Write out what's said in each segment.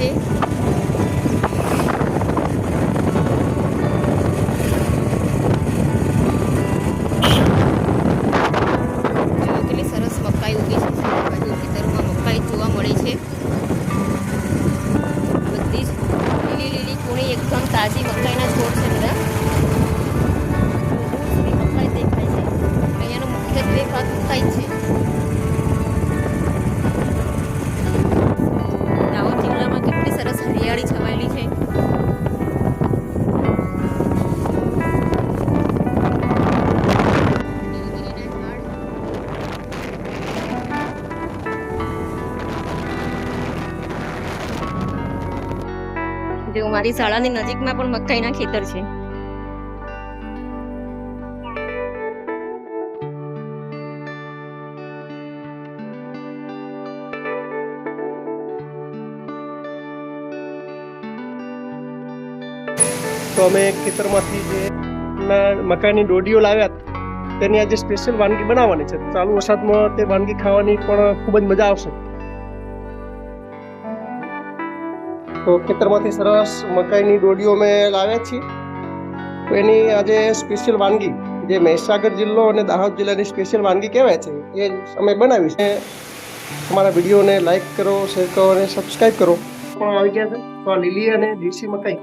છે. કેટલી સરસ મકાઈ ઉગી છે. બાજુ ખેતરમાં મકાઈ જોવા મળે છે. બધી જ લીલી લીલી કૂણી એકદમ તાજી મકાઈના છોડ છે બધા. મકાઈ દેખાય છે. અહીંયાનો મુખ્યત્વે ભાગ મકાઈ છે. દાહોદ જિલ્લામાં કેટલી સરસ હરિયાળી છવાયેલી છે. જો મારી શાળાની નજીકમાં પણ મકાઈના ખેતર છે. તો અમે ખેતરમાંથી જે મકાઈની ડોડીઓ લાવ્યા તેની આજે સ્પેશિયલ વાનગી બનાવવાની છે. ચાલુ વરસાદમાં તે વાનગી ખાવાની પણ ખૂબ જ મજા આવશે. તો ખેતરમાંથી સરસ મકાઈની ડોડીઓ અમે લાવ્યા છીએ. તો એની આજે સ્પેશિયલ વાનગી જે મહીસાગર જિલ્લો અને દાહોદ જિલ્લાની સ્પેશિયલ વાનગી કહેવાય છે એ અમે બનાવી છે. અમારા વિડીયોને લાઈક કરો, શેર કરો અને સબસ્ક્રાઈબ કરો. પણ આવી ગયા છે તો આ લીલી અને દેશી મકાઈ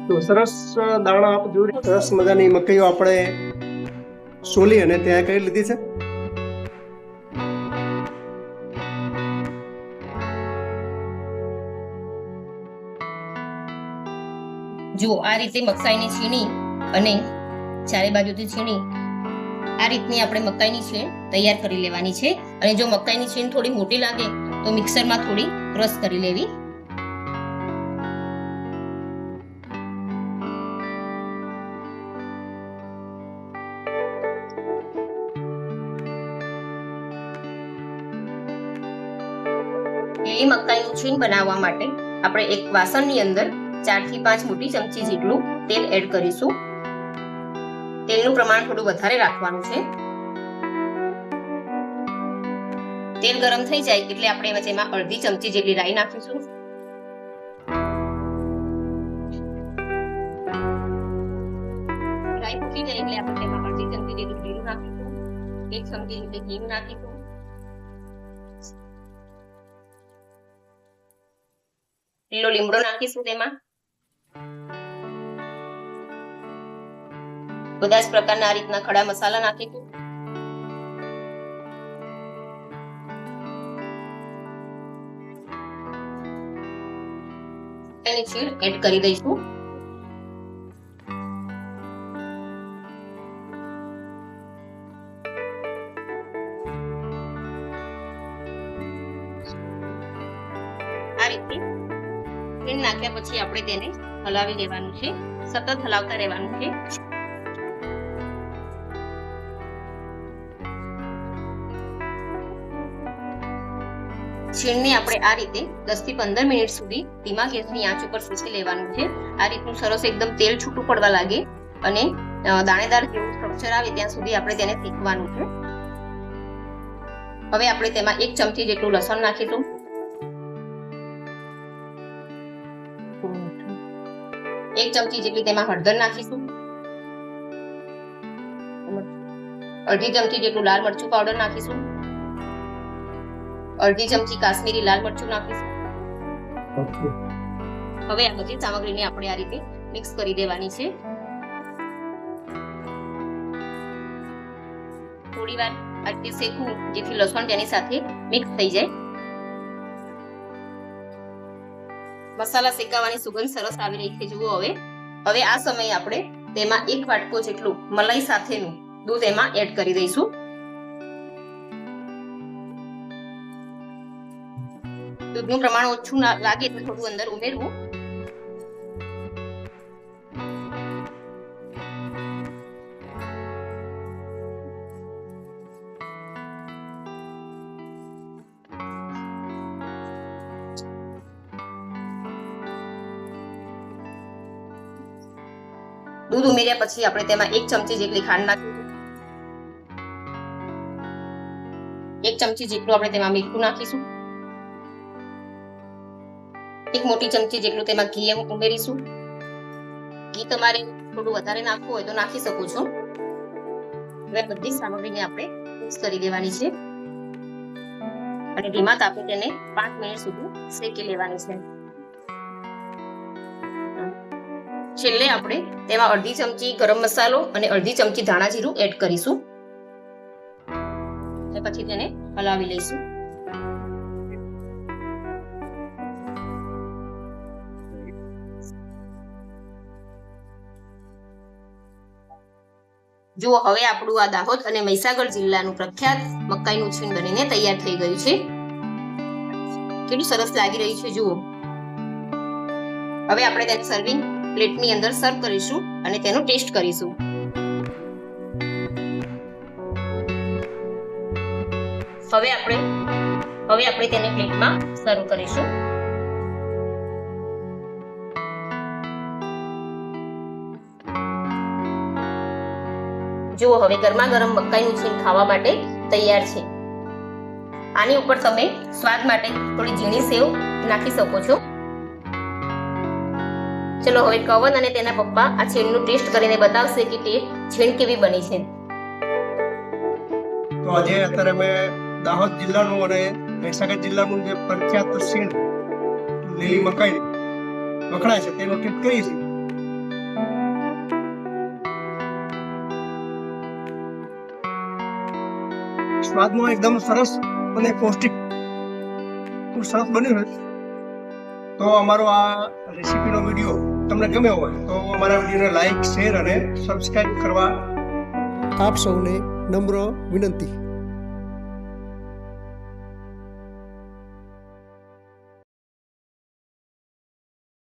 તો સરસ દાણા આપ જોઈ સરસ મજાની મકાઈઓ આપણે સોલી અને ત્યાં કરી લીધી છે. જુઓ આ રીતે મકાઈની છીણી અને ચારે બાજુથી છીણી આ રીતની આપણે મકાઈની છીણ તૈયાર કરી લેવાની છે. અને જો મકાઈની છીણ થોડી મોટી લાગે તો મિક્સરમાં થોડી ક્રશ કરી લેવી. લીલી મકાઈનું છીણ બનાવવા માટે આપણે એક વાસણની અંદર 4 થી 5 મોટી ચમચી જેટલું તેલ એડ કરીશું. તેલનું પ્રમાણ થોડું વધારે રાખવાનું છે. તેલ ગરમ થઈ જાય એટલે આપણે એમાં અડધી ચમચી જેટલી રાઈ નાખીશું. રાઈ ફૂટી જાય એટલે આપણે તેમાં અડધી ચમચી જેટલું જીરું નાખીશું. 1 ચમચી જેટલી હિંગ નાખીશું. લીલો લીમડો નાખીશું તેમાં. બધા જ પ્રકારના આ રીતના ખડા મસાલા નાખીશું. એની છીણ એડ કરી દઈશું. આ રીતે છીણ નાખ્યા પછી આપણે તેને હલાવી લેવાનું છે. સતત હલાવતા રહેવાનું છે. છીણને આપણે આ રીતે 10 થી 15 મિનિટ સુધી ધીમા ગેસની આંચ ઉપર શેકી લેવાનું છે. આ રીતનું સરસ એકદમ તેલ છૂટું પડવા લાગે અને દાણેદાર જેવું સ્ટ્રક્ચર આવે ત્યાં સુધી આપણે તેને શેકવાનું છે. હવે આપણે તેમાં 1 ચમચી જેટલું લસણ નાખીશું. 1 ચમચી જેટલી તેમાં હળદર નાખીશું. અડધી ચમચી જેટલું લાલ મરચું પાવડર નાખીશું. અડધી ચમચી કાશ્મીરી લાલ મરચું નાખીશું. હવે આ બધી સામગ્રીને આપણે આ રીતે મિક્સ કરી દેવાની છે. થોડી વાર આ રીતે શેકવું જેથી લસણ તેની સાથે મિક્સ થઈ જાય. મસાલા શેકાવાની સુગંધ સરસ આવી રહી છે. જુઓ હવે આ સમયે આપણે તેમાં 1 વાટકો જેટલું મલાઈ સાથેનું દૂધ એમાં એડ કરી દઈશું. દૂધનું પ્રમાણ ઓછું લાગે તો થોડું અંદર ઉમેરવું. દૂધ ઉમેર્યા પછી આપણે તેમાં 1 ચમચી જેટલી ખાંડ નાખીશું. 1 ચમચી જેટલું આપણે તેમાં મીઠું નાખીશું. 1 મોટી ચમચી જેટલું તેમાં ઘી ઉમેરીશું. ઘી તમારે થોડું વધારે નાખવું હોય તો નાખી શકો છો. હવે બધી સામગ્રીને આપણે મિક્સ કરી દેવાની છે અને ધીમા તાપે તેને 5 મિનિટ સુધી શેકી લેવાની છે. છેલ્લે આપણે તેમાં અડધી ચમચી ગરમ મસાલો અને અડધી ચમચી ધાણા જીરું એડ કરીશું અને પછી તેને હલાવી લઈશું. જુઓ, હવે આપણું આ દાહોદ અને મહીસાગર જિલ્લાનું પ્રખ્યાત મકાઈનું છીણ બનીને તૈયાર થઈ ગયું છે. કેટલું સરસ લાગી રહ્યું છે જુઓ. હવે આપણે તેને સર્વિંગ પ્લેટની અંદર સર્વ કરીશું અને તેનો ટેસ્ટ કરીશું. હવે આપણે તેને પ્લેટમાં સર્વ કરીશું. જુઓ, હવે ગરમા ગરમ મકાઈનું છીણ ખાવા માટે તૈયાર છે. આની ઉપર તમે સ્વાદ માટે થોડી ઝીણી સેવ નાખી શકો છો. ચલો હવે કવન અને તેના પપ્પા આ છીણનું ટેસ્ટ કરીને બતાવશે કે તે છીણ કેવી બની છે. તો આજે અત્યારે મેં દાહોદ જિલ્લાનું અને મહીસાગર જિલ્લાનું જે પ્રખ્યાત છીણ લીલી મકાઈ વખણાય છે તેનો ટેસ્ટ કરી છે. સ્વાદમાં એકદમ સરસ અને પૌષ્ટિક ખૂબ સરસ બન્યું છે. તો અમારો આ રેસીપીનો વિડીયો તમને ગમ્યો હોય તો અમારા વિડીયોને લાઈક, શેર અને સબસ્ક્રાઇબ કરવા આપ સૌને નમ્ર વિનંતી.